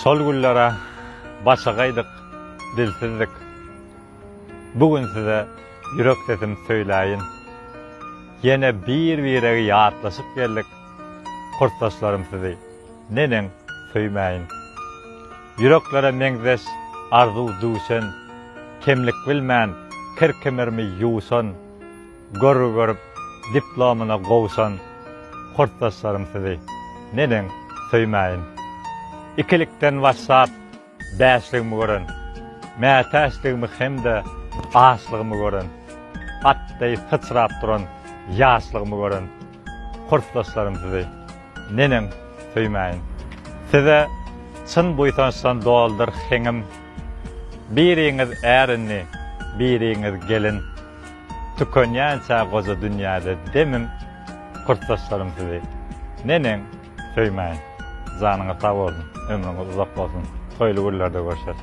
Sol güllere başagaydyk, dilsizdik. Bugün size ýürek sesim söýläýin. Yine bir-birege ýatlaşyp geldik. Kurtdaşlarym sizi nenen söýmäýin. Yüreklere meňzeş arzu duşan, kemlik bilmän kirkemermi ýuwsan, görüp diplomuna gowsan. Kurtdaşlarym sizi nenen söýmäýin. İkilikden başlap bäşligimi görün. Mätäşligimi hemde aşlygymı görün. Atday sıçrap duran ýaşlygymı görün. Kurtdaşlarym sizi nenen söýmäýin. Size çyn buýsançdan doldur heňim. Biriňiz ärini, biriňiz gelin. Tükenýänçä goza dünýäde demim. Kurtdaşlarym sizi nenen söýmäýin. Zanyňyz sag bolsun, ömrüňiz uzak bolsun. Toýly günlerde görüşeriz.